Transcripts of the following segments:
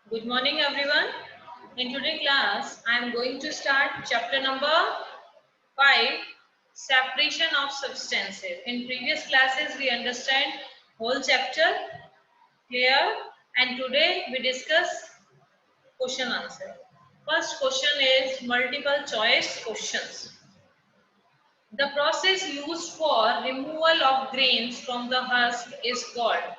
Good morning, everyone. In today's class, I am going to start chapter number 5, separation of substances. In previous classes, we understand whole chapter, clear, and today we discuss question answer. First question is multiple choice questions. The process used for removal of grains from the husk is called.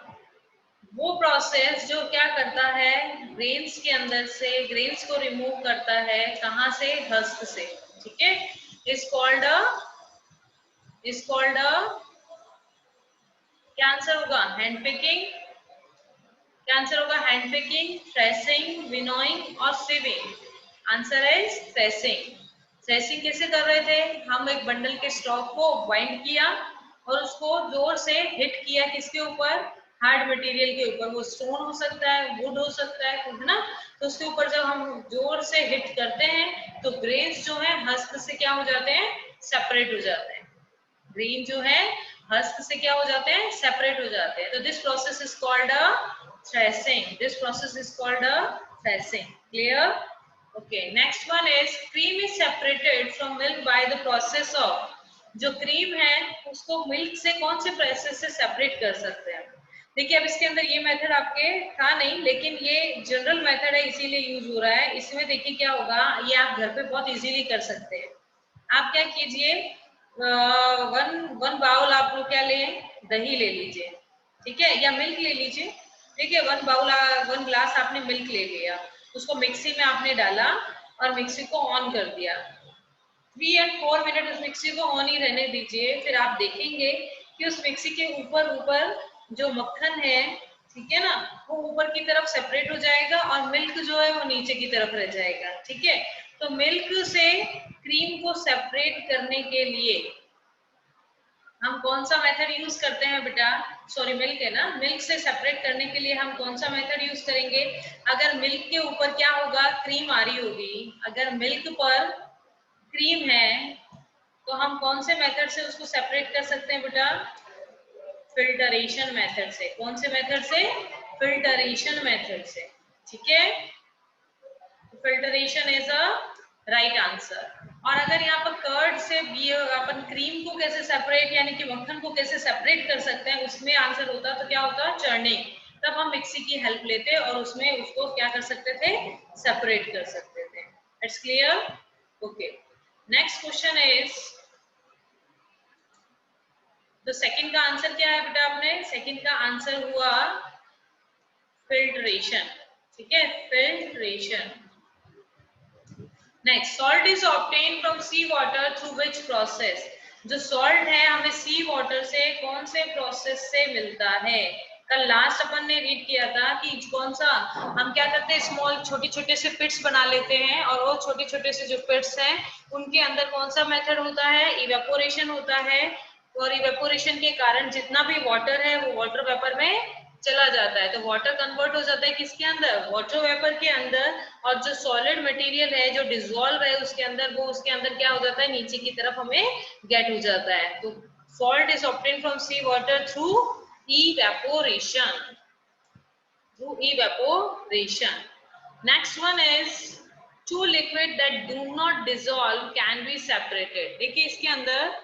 वो process जो क्या करता है, grains के अंदर से grains को remove करता है, कहां से, हस्क से, ठीक है, इज कॉल्ड क्या आंसर होगा, हैंड पिकिंग, क्या आंसर होगा, हैंड पिकिंग, थ्रेसिंग, विनोइंग और sieving. Answer is threshing. Threshing कैसे कर रहे थे, हम एक बंडल के स्टॉक को बाइंड किया और उसको जोर से हिट किया, किसके ऊपर, हार्ड मटेरियल के ऊपर, वो स्टोन हो सकता है, वुड हो सकता है ना, तो उसके ऊपर जब हम जोर से हिट करते हैं तो ग्रेन्स जो है हस्क से क्या हो जाते हैं, सेपरेट हो जाते हैं। ग्रेन जो है हस्क से क्या हो जाते हैं, सेपरेट हो जाते हैं। तो this process is called a threshing. This process is called a threshing. Clear? Okay, next one is cream is separated from milk by the process of. जो क्रीम है उसको मिल्क से कौन से प्रोसेस से सेपरेट कर सकते हैं। देखिए अब इसके अंदर ये मेथड आपके था नहीं, लेकिन ये जनरल मेथड है इसीलिए यूज हो रहा है। इसमें देखिए क्या होगा, ये आप घर पे बहुत इजीली कर सकते हैं। आप क्या कीजिए, वन वन बाउल आप लोग क्या लें, दही ले लीजिए, ठीक है, या मिल्क ले लीजिए। ठीक है, वन ग्लास आपने मिल्क ले लिया, उसको मिक्सी में आपने डाला और मिक्सी को ऑन कर दिया। 3 और 4 मिनट उस मिक्सी को ऑन ही रहने दीजिए। फिर आप देखेंगे कि उस मिक्सी के ऊपर ऊपर जो मक्खन है, ठीक है ना, वो ऊपर की तरफ सेपरेट हो जाएगा और मिल्क जो है वो नीचे की तरफ रह जाएगा। ठीक है, तो मिल्क से क्रीम को सेपरेट करने के लिए हम कौन सा मेथड यूज करते हैं बेटा, सॉरी मिल्क है ना, मिल्क से सेपरेट करने के लिए हम कौन सा मेथड यूज करेंगे। अगर मिल्क के ऊपर क्या होगा, क्रीम आ रही होगी, अगर मिल्क पर क्रीम है तो हम कौन से मेथड से उसको सेपरेट कर सकते हैं बेटा, फिल्टरेशन मेथड से। कौन से मेथड से, फिल्टरेशन मेथड से। ठीक है, filtration is a right answer. और अगर यहाँ पर कर्ड से भी अपन क्रीम को कैसे सेपरेट, यानी कि मक्खन को कैसे सेपरेट कर सकते हैं, उसमें आंसर होता तो क्या होता, चर्निंग। तब हम मिक्सी की हेल्प लेते और उसमें उसको क्या कर सकते थे, सेपरेट कर सकते थे। It's clear? Okay, next question is, तो सेकंड का आंसर क्या है बेटा, आपने सेकंड का आंसर हुआ फिल्ट्रेशन। ठीक है, filtration. Next, salt is obtain from sea water through which process. जो सॉल्ट है हमें सी वाटर से कौन से प्रोसेस से मिलता है। कल लास्ट अपन ने रीड किया था कि कौन सा, हम क्या करते हैं, स्मॉल छोटे छोटे से पिट्स बना लेते हैं और वो छोटे छोटे से जो पिट्स हैं उनके अंदर कौन सा मेथड होता है, इवेपोरेशन होता है। और इवेपोरेशन के कारण जितना भी वाटर है वो वाटर वेपर में चला जाता है, तो वाटर कन्वर्ट हो जाता है किसके अंदर, वाटर वेपर के अंदर। और जो सॉलिड मटेरियल है जो डिसॉल्व है उसके अंदर, वो उसके अंदर क्या हो जाता है, नीचे की तरफ हमें गेट हो जाता है। तो salt is obtain from sea water through evaporation, through evaporation. Next one is two liquid that do not dissolve can be separated. देखिए इसके अंदर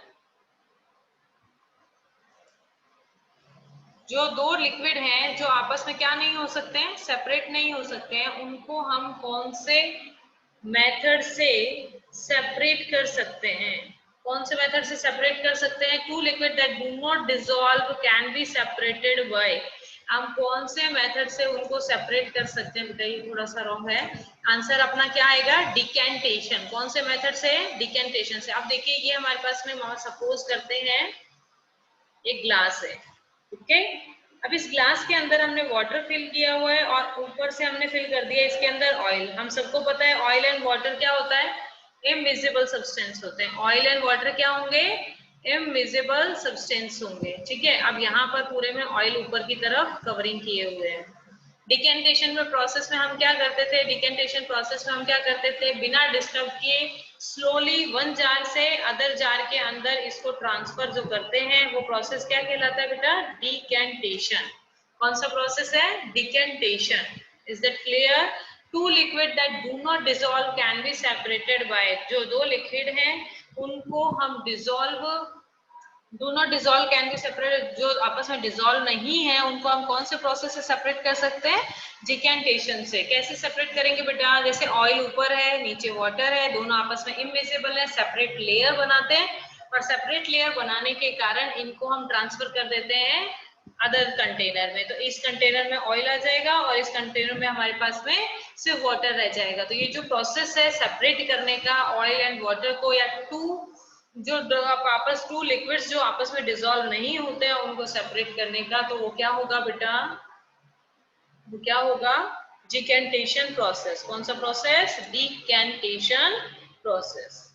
जो दो लिक्विड हैं जो आपस में क्या नहीं हो सकते हैं, सेपरेट नहीं हो सकते हैं, उनको हम कौन से मेथड से सेपरेट कर सकते हैं, कौन से मेथड से सेपरेट कर सकते हैं। Two liquid that do not dissolve can be separated by, हम कौन से मेथड से उनको सेपरेट कर सकते हैं। बेटा ये थोड़ा सा रॉन्ग है, आंसर अपना क्या आएगा, डिकेंटेशन। कौन से मेथड से, डिकेंटेशन से। अब देखिए ये हमारे पास में सपोज करते हैं एक ग्लास है, ओके। अब इस ग्लास के अंदर हमने वाटर फिल किया हुआ है और ऊपर से हमने फिल कर दिया इसके अंदर ऑयल। हम सबको पता है ऑयल एंड वाटर क्या होता है, इनविजिबल सब्सटेंस होते हैं। ऑयल एंड वाटर क्या होंगे, इनविजिबल सब्सटेंस होंगे। ठीक है, अब यहाँ पर पूरे में ऑयल ऊपर की तरफ कवरिंग किए हुए हैं। डिकेंटेशन में प्रोसेस में हम क्या करते थे, डिकेंटेशन प्रोसेस में हम क्या करते थे, बिना डिस्टर्ब किए स्लोली वन जार से अदर जार के अंदर इसको ट्रांसफर जो करते हैं वो प्रोसेस क्या कहलाता है बेटा, डिकेंटेशन। कौन सा प्रोसेस है, decantation. Is that clear? Two liquid that do not dissolve can be separated by, जो दो लिक्विड हैं उनको हम dissolve, do not dissolve can B separate, जो आपस में डिसॉल्व नहीं है उनको हम कौन से प्रोसेस से सेपरेट कर सकते हैं? डिकेंटेशन से। कैसे सेपरेट करेंगे बेटा? जैसे ऑयल ऊपर है नीचे वाटर है, दोनों आपस में इमिक्सेबल है, सेपरेट लेयर बनाते हैं और सेपरेट लेयर बनाने के कारण इनको हम ट्रांसफर कर देते हैं अदर कंटेनर में। तो इस कंटेनर में ऑयल आ जाएगा और इस कंटेनर में हमारे पास में सिर्फ वाटर रह जाएगा। तो ये जो प्रोसेस है सेपरेट करने का ऑयल एंड वाटर को, या टू लिक्विड्स जो आपस में डिसॉल्व नहीं होते हैं उनको सेपरेट करने का, तो वो क्या होगा बेटा? वो क्या होगा? Decantation process. कौन सा process? Decantation process.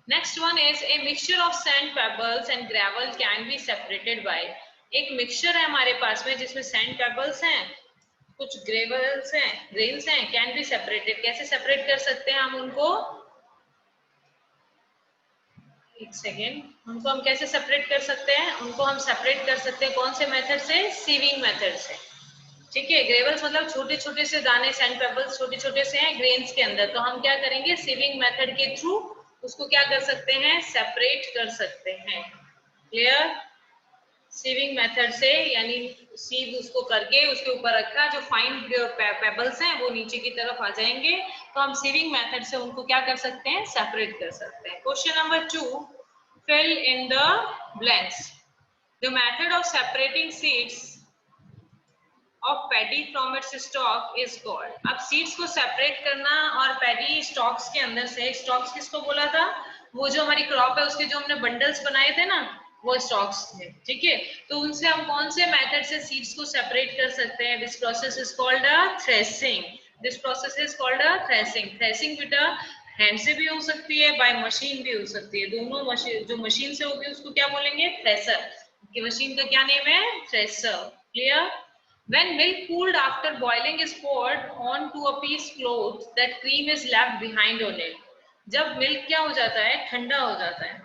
Next one is a mixture of sand, pebbles and gravel can be separated by. एक मिक्सचर है हमारे पास में जिसमें सैंड पेबल्स हैं, कुछ ग्रेवल्स हैं, ग्रेन्स हैं, कैन बी सेपरेटेड। कैसे सेपरेट कर सकते हैं हम उनको? एक सेकेंड, उनको हम कैसे सेपरेट कर सकते हैं? उनको हम सेपरेट कर सकते हैं कौन से मेथड से? सीविंग मेथड से। ठीक है, ग्रेवल्स मतलब छोटे छोटे से दाने, सैंड पेबल्स छोटे छोटे से हैं ग्रेन्स के अंदर, तो हम क्या करेंगे? सीविंग मेथड के थ्रू उसको क्या कर सकते हैं? सेपरेट कर सकते हैं। क्लियर? सीविंग मेथड से, यानी सीव उसको करके उसके ऊपर रखा, जो फाइन पेबल्स हैं वो नीचे की तरफ आ जाएंगे, तो हम सीविंग मेथड से उनको क्या कर सकते हैं? सेपरेट कर सकते हैं। Question number 2, fill in the blanks. The method of separating seeds of paddy from its stalk is called. अब सीड्स को सेपरेट करना और पैडी स्टॉक्स के अंदर से, स्टॉक्स किसको बोला था? वो जो हमारी क्रॉप है उसके जो हमने बंडल्स बनाए थे ना, वो स्टॉक्स थे। ठीक है, तो उनसे हम कौन से मेथड से सीड्स को सेपरेट कर सकते हैं? This process is called a threshing. This process is called a threshing. Threshing बेटा हैंड से भी हो सकती है, बाय मशीन भी हो सकती है। दोनों मशीन, जो मशीन से होगी उसको क्या बोलेंगे? थ्रेसर। की मशीन का क्या नेम है? Thresher. Clear? When milk cooled after boiling is poured onto a piece cloth, that cream is left behind on it. जब मिल्क क्या हो जाता है? ठंडा हो जाता है,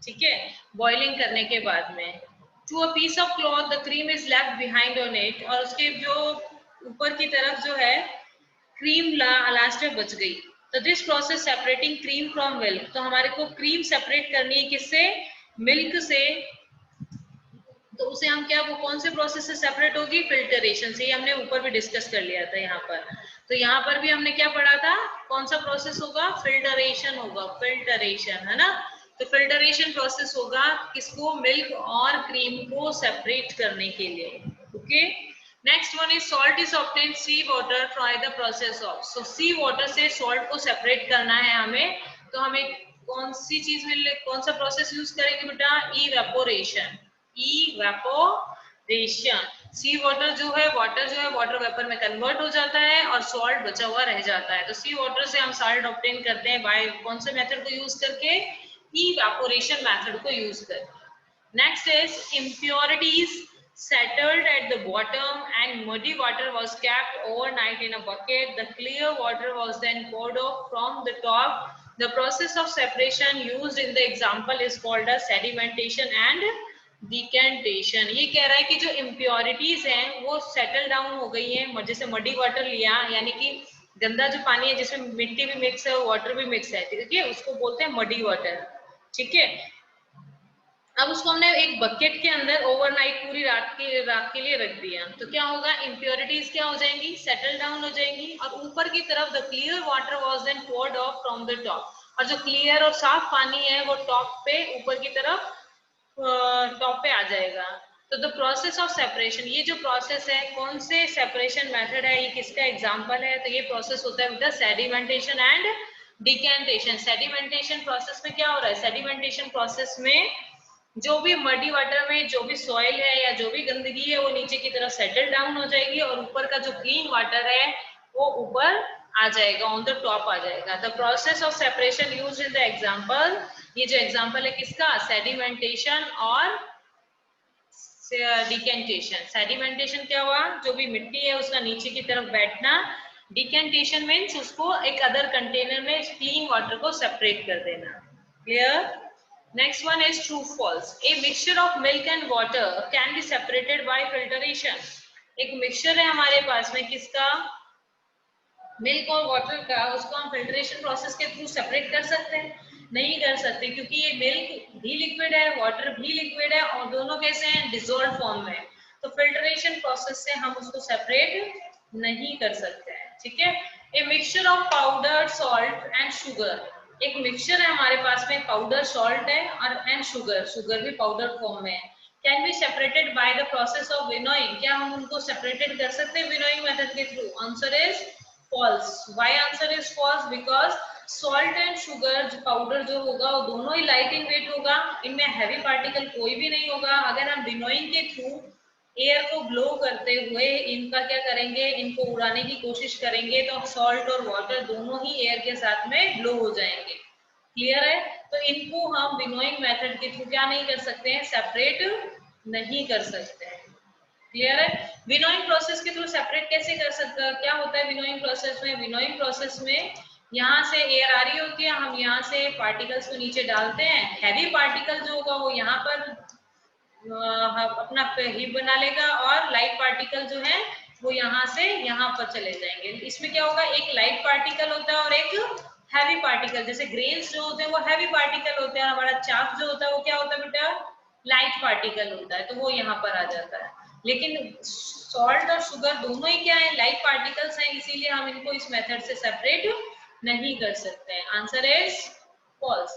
ठीक है, बॉइलिंग करने के बाद में, to a piece of cloth the cream is left behind on it, और उसके जो ऊपर की तरफ जो है क्रीम लास्ट में बच गई। तो this process separating cream from milk, तो हमारे को क्रीम सेपरेट करनी है किससे? मिल्क से। तो उसे हम क्या, वो कौन से प्रोसेस से सेपरेट होगी? फिल्टरेशन से। ये हमने ऊपर भी डिस्कस कर लिया था यहाँ पर। तो यहाँ पर भी हमने क्या पढ़ा था? कौन सा प्रोसेस होगा? फिल्टरेशन होगा। फिल्टरेशन है ना, तो फिल्टरेशन प्रोसेस होगा किसको? मिल्क और क्रीम को सेपरेट करने के लिए। Okay, next one is salt is obtained sea water from the process of. So sea water से सॉल्ट को सेपरेट करना है हमें, तो हमें कौन सी चीज मिल, कौन सा प्रोसेस यूज करेंगे बेटा? इवेपोरेशन। इवेपोरेशन। सी वाटर जो है, वाटर वेपर में कन्वर्ट हो जाता है और सॉल्ट बचा हुआ रह जाता है। तो सी वाटर से हम सॉल्ट ऑब्टेन करते हैं बाय कौन से मेथड को यूज करके? इवेपोरेशन मेथड को यूज करके। Next is impurities settled at the bottom and muddy water was kept overnight in a bucket. The clear water was then poured off from the top. The process of separation used in the example is called as sedimentation and decantation. ये कह रहा है कि जो impurities हैं वो settle down हो गई हैं, जैसे मडी वाटर लिया, यानी कि गंदा जो पानी है जिसमें मिट्टी भी मिक्स है, वाटर भी मिक्स है, ठीक है, उसको बोलते हैं मडी वाटर। ठीक है, अब उसको हमने एक बकेट के अंदर ओवरनाइट पूरी रात के लिए रख दिया, तो क्या होगा? इम्प्योरिटीज क्या हो जाएंगी? सेटल डाउन हो जाएंगी। और ऊपर की तरफ the clear water was then poured off from the top, और जो क्लियर और साफ पानी है वो टॉप पे, ऊपर की तरफ टॉप पे आ जाएगा। तो द प्रोसेस ऑफ सेपरेशन, ये जो प्रोसेस है कौन से सेपरेशन मेथड है, ये किसका एग्जांपल है? तो ये प्रोसेस होता है बेटा sedimentation and decantation. Sedimentation process में क्या हो रहा है? सेडिमेंटेशन प्रोसेस में जो भी मडी वाटर में जो भी सॉइल है या जो भी गंदगी है वो नीचे की तरफ सेटल डाउन हो जाएगी और ऊपर का जो क्लीन वाटर है वो ऊपर आ जाएगा, ऑन द टॉप आ जाएगा। The process of separation used in the example, ये जो एग्जांपल है किसका? सेडिमेंटेशन और डिकेंटेशन। सेडिमेंटेशन क्या हुआ? जो भी मिट्टी है उसका नीचे की तरफ बैठना। डिकेंटेशन मीन्स उसको एक अदर कंटेनर में क्लीन वाटर को सेपरेट कर देना। Clear? Next one is true false. A mixture of milk and water can be separated by filtration. एक मिक्सचर है हमारे पास में किसका? मिल्क और वाटर का, उसको हम फिल्ट्रेशन प्रोसेस के थ्रू सेपरेट कर सकते हैं? नहीं कर सकते, क्योंकि ये मिल्क भी लिक्विड है, वाटर भी लिक्विड है और दोनों कैसे हैं? डिसॉल्व फॉर्म में। तो फिल्ट्रेशन प्रोसेस से हम उसको सेपरेट नहीं कर सकते हैं, ठीक है। ए mixture of powder, salt and sugar, एक मिक्सचर है हमारे पास में, पाउडर सॉल्ट है और एंड शुगर, शुगर भी पाउडर फॉर्म में है। Can be separated by the process of winnowing, क्या हम उनको सेपरेटेड कर सकते हैं विनोइंग मेथड के through? Answer is false. Why answer is false? Because salt and sugar जो पाउडर जो होगा वो दोनों ही लाइट इन वेट होगा, इनमें हैवी पार्टिकल कोई भी नहीं होगा। अगर हम विनोइंग के थ्रू एयर को ब्लो करते हुए इनका क्या करेंगे, इनको उड़ाने की कोशिश करेंगे, तो सॉल्ट और वाटर दोनों ही एयर के साथ में ब्लो हो जाएंगे। क्लियर है? तो इनको हम विनोइंग मेथड के थ्रू क्या नहीं कर सकते हैं? सेपरेट नहीं कर सकते हैं। क्लियर है? विनोइंग प्रोसेस के थ्रू सेपरेट कैसे कर सकते हैं? क्या होता है विनोइंग प्रोसेस में? विनोइंग प्रोसेस में यहाँ से एयर आ रही होती है, हम यहाँ से पार्टिकल्स को नीचे डालते हैं, हैवी पार्टिकल जो होगा वो यहाँ पर अपना हिप बना लेगा और लाइट पार्टिकल जो है वो यहाँ से यहाँ पर चले जाएंगे। इसमें क्या होगा, एक लाइट पार्टिकल होता है और एक हैवी पार्टिकल। जैसे ग्रेन्स जो होते हैं वो हैवी पार्टिकल होते हैं, हमारा चाक जो होता है वो क्या होता है बेटा? लाइट पार्टिकल होता है, तो वो यहाँ पर आ जाता है। लेकिन सॉल्ट और शुगर दोनों ही क्या है? लाइट पार्टिकल्स हैं, इसीलिए हम इनको इस मेथड से सेपरेट नहीं कर सकते हैं। Answer is false.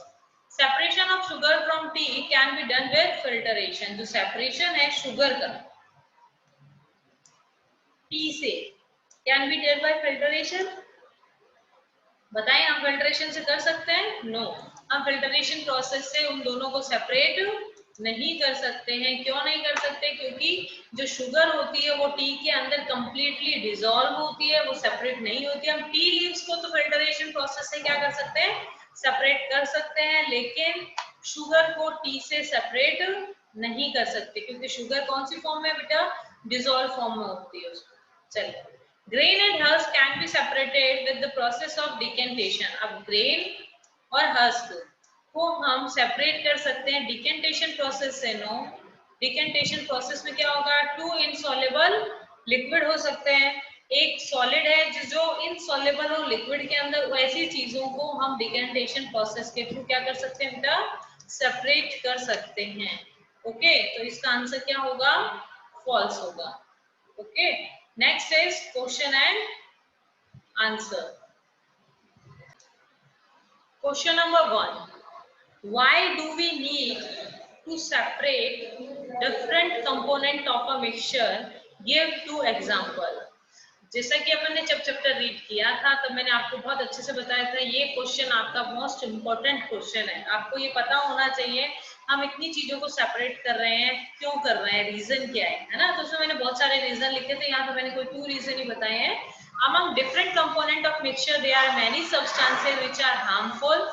Separation of sugar from tea can be done with filtration, जो सेपरेशन है शुगर का टी से, can be done by filtration. बताएं, हम फिल्टरेशन से कर सकते हैं? नो, हम फिल्टरेशन प्रोसेस से उन दोनों को सेपरेट नहीं कर सकते हैं। क्यों नहीं कर सकते? क्योंकि जो शुगर होती है वो टी के अंदर कंप्लीटली डिसॉल्व होती है, वो सेपरेट नहीं होती। हम टी लीव्स को तो फिल्टरेशन प्रोसेस से क्या कर सकते हैं? सेपरेट कर सकते हैं, लेकिन शुगर को टी से सेपरेट नहीं कर सकते, क्योंकि शुगर कौन सी फॉर्म में बेटा? डिसॉल्व फॉर्म में होती है उसको। चलिए, grain and husk can be separated with the process of decantation. अब grain और husk को हम सेपरेट कर सकते हैं डिकेंटेशन प्रोसेस से? नो, डिकेंटेशन प्रोसेस में क्या होगा? टू इनसॉल्युबल लिक्विड हो सकते हैं, एक सॉलिड है जो इनसॉल्युबल और लिक्विड के अंदर, ऐसी चीजों को हम डिकेंटेशन प्रोसेस के थ्रू क्या कर सकते हैं बेटा? सेपरेट कर सकते हैं। ओके, तो इसका आंसर क्या होगा? फॉल्स होगा। Okay, next is question and answer. Question number 1, why do we need to separate different component of a mixture? Give 2 example. जैसा कि अपन ने जब चैप्टर रीड किया था तब मैंने आपको बहुत अच्छे से बताया था, ये क्वेश्चन आपका मोस्ट इम्पोर्टेंट क्वेश्चन है। आपको ये पता होना चाहिए हम इतनी चीजों को सेपरेट कर रहे हैं, क्यों कर रहे हैं, रीजन क्या है ना? तो उसमें मैंने बहुत सारे रीजन लिखे थे, यहाँ पे मैंने कोई 2 रीजन ही बताए हैं। Among different component of mixture there are many substances which are harmful.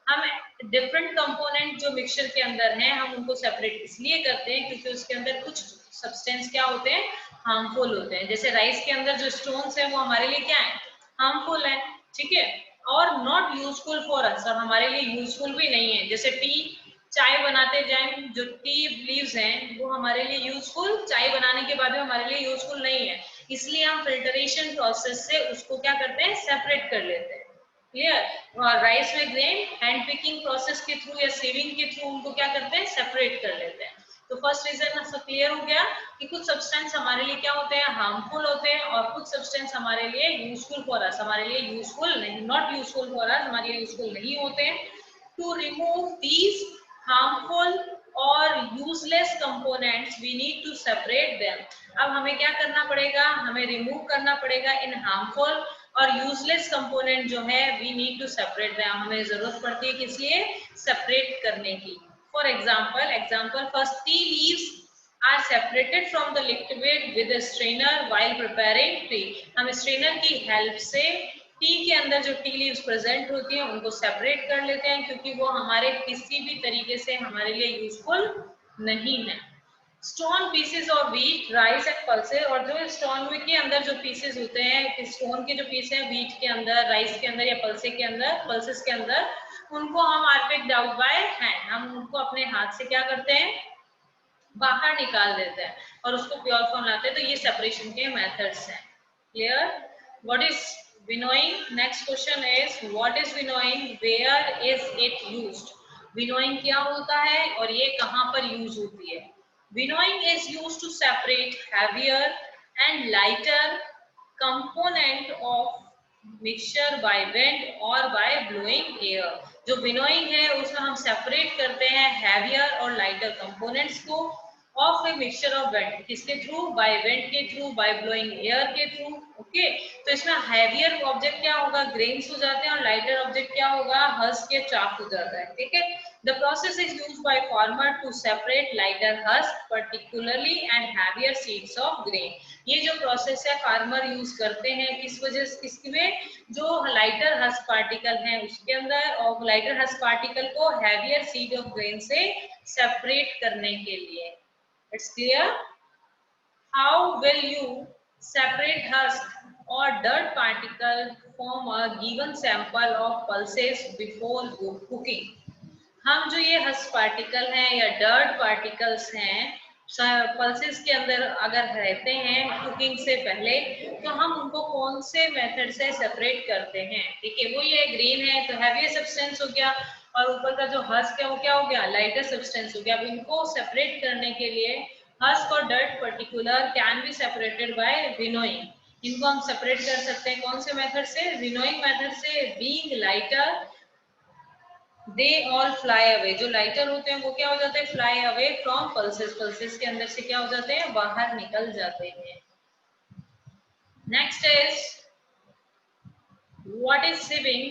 हम डिफरेंट कंपोनेंट जो मिक्सचर के अंदर हैं हम उनको सेपरेट इसलिए करते हैं क्योंकि उसके अंदर कुछ सब्सटेंस क्या होते हैं? हार्मफुल होते हैं। जैसे राइस के अंदर जो स्टोन्स है वो हमारे लिए क्या है? हार्मफुल है, ठीक है, और नॉट यूजफुल फॉर अस, और हमारे लिए यूजफुल भी नहीं है। जैसे टी, चाय बनाते जाएं, जो टी लीव्स हैं वो हमारे लिए यूजफुल, चाय बनाने के बाद भी हमारे लिए यूजफुल नहीं है, इसलिए हम फिल्टरेशन प्रोसेस से उसको क्या करते हैं? सेपरेट कर लेते हैं। क्लियर? और राइस में ग्रेन हैंड पिकिंग प्रोसेस के थ्रू या सीविंग के थ्रू उनको क्या करते हैं? सेपरेट कर लेते हैं। तो फर्स्ट रीजन सब क्लियर हो गया कि कुछ सब्सटेंस हमारे लिए क्या होते हैं? हार्मफुल होते हैं, और कुछ सब्सटेंस हमारे लिए यूजफुल फॉर अस, हमारे लिए यूजफुल नहीं, नॉट यूजफुल फॉर अस, हमारे लिए यूजफुल नहीं होते हैं। टू रिमूव दीज हार्मफुल और useless components we need to separate them. अब हमें क्या करना पड़ेगा? हमें रिमूव करना पड़ेगा इन हार्मफुल और यूजलेस कंपोनेंट जो है we need to separate them, हमें जरूरत पड़ती है किस लिए? सेपरेट करने की। For example first tea leaves are separated from the liquid with a strainer while preparing tea. हम स्ट्रेनर की हेल्प से टी के अंदर जो टी लीव्स प्रेजेंट होती हैं उनको सेपरेट कर लेते हैं, क्योंकि वो हमारे किसी भी तरीके से हमारे लिए यूजफुल नहीं है। Stone pieces of wheat, rice and pulses, और जो स्टोन के अंदर जो पीसेस होते हैं, स्टोन के जो पीस हैं व्हीट के अंदर, राइस के अंदर या पल्सेस के अंदर, उनको हम are picked out by hand, हम उनको अपने हाथ से क्या करते हैं? बाहर निकाल देते हैं और उसको प्योर फॉर्म लाते हैं। तो ये सेपरेशन के मेथड्स हैं। Clear? What is winnowing, next question is what is winnowing, where is it used. Winnowing क्या होता है और ये कहाँ पर यूज होती है। Winnowing is used to separate heavier and lighter component of mixture by wind और बाय ब्लोइंग एयर। जो विनोइंग है उसमें हम सेपरेट करते हैं हैवियर और लाइटर कंपोनेंट्स को of a mixture of wind, किसके थ्रू, बाय वेंट के थ्रू, बाय ब्लोइंग एयर के थ्रू। ओके, तो इसमें हैवियर ऑब्जेक्ट क्या होगा, ग्रेन्स हो जाते हैं, और लाइटर ऑब्जेक्ट क्या होगा, हस्क या चाक हो जाता है। ठीक है, the process is used by farmer to separate lighter husk particularly and heavier seeds of grain. ये जो प्रोसेस है फार्मर यूज करते हैं किस वजह से, किसमें, जो लाइटर हस्क पार्टिकल है उसके अंदर, और लाइटर हस्क पार्टिकल को हैवियर सीड ऑफ ग्रेन से सेपरेट करने के लिए। It's clear? How will you separate husk or dirt particle from a given sample of pulses before cooking? हम जो ये हस्क पार्टिकल हैं या डर्ट पार्टिकल्स हैं पल्सेस के अंदर अगर रहते हैं कुकिंग से पहले, तो हम उनको कौन से मेथड से सेपरेट करते हैं। ठीक है, वो ये ग्रीन है तो हैवी सब्सटेंस हो गया, और ऊपर का जो हस्क है वो क्या हो गया, लाइटर सब्सटेंस हो गया। अब इनको सेपरेट करने के लिए हस्क और dirt particular can be separated bye winnowing. इनको हम सेपरेट कर सकते हैं कौन से मेथड से, विनोइंग मेथड से। Being lighter they all fly away, जो लाइटर होते हैं वो क्या हो जाते हैं, fly away from pulses, pulses के अंदर से क्या हो जाते हैं, बाहर निकल जाते हैं। Next is what is sieving,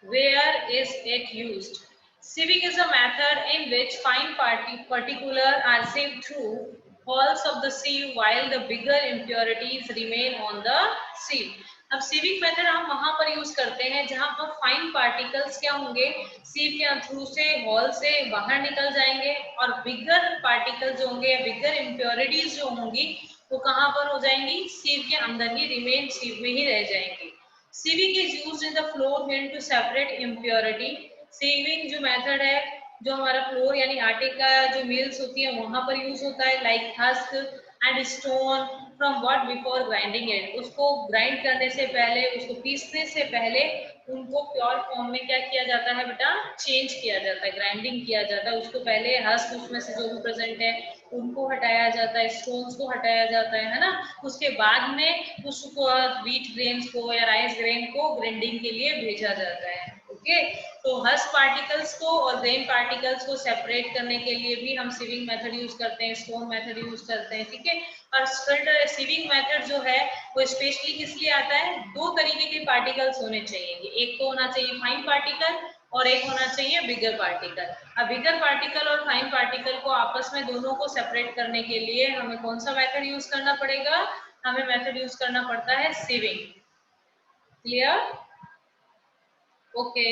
where is it used? Sieving is a method in which fine particular are sieved through holes of the sieve while the bigger impurities remain on the sieve. अब sieving method हम वहां पर use करते हैं जहां पर fine particles क्या होंगे, सीव के थ्रू से हॉल से बाहर निकल जाएंगे, और बिगर पार्टिकल जो होंगे, बिगर इम्प्योरिटीज जो होंगी वो कहां पर हो जाएंगी, सीव के अंदर ही रिमेन, सीव में ही रह जाएंगी। Sieving is used in the flour mill to separate impurity. Sieving जो मेथड है, जो हमारा फ्लोर यानी आटे का जो मिल्स होती है वहां पर यूज होता है, like husk and stone from what before grinding it. उसको ग्राइंड करने से पहले, उसको पीसने से पहले उनको प्योर फॉर्म में क्या किया जाता है बेटा, चेंज किया जाता है, ग्राइंडिंग किया जाता है। उसको पहले हस्क उसमें से जो भी प्रेजेंट है उनको हटाया जाता है, स्टोन्स को हटाया जाता है ना। उसके बाद में उसको व्हीट ग्रेन्स को या राइस ग्रेन को ग्राइंडिंग के लिए भेजा जाता है। ओके, तो हस्क पार्टिकल्स को और ग्रेन पार्टिकल्स को सेपरेट करने के लिए भी हम सीविंग मेथड यूज करते हैं, स्टोन मेथड यूज करते हैं। ठीक है, और सीविंग मेथड जो है वो स्पेशली किस लिए आता है, दो तरीके के पार्टिकल्स होने चाहिए, एक तो होना चाहिए फाइन पार्टिकल और एक होना चाहिए बिगर पार्टिकल। अब बिगर पार्टिकल और फाइन पार्टिकल को आपस में दोनों को सेपरेट करने के लिए हमें कौन सा मेथड यूज करना पड़ेगा, हमें मेथड यूज करना पड़ता है सीविंग। क्लियर? ओके,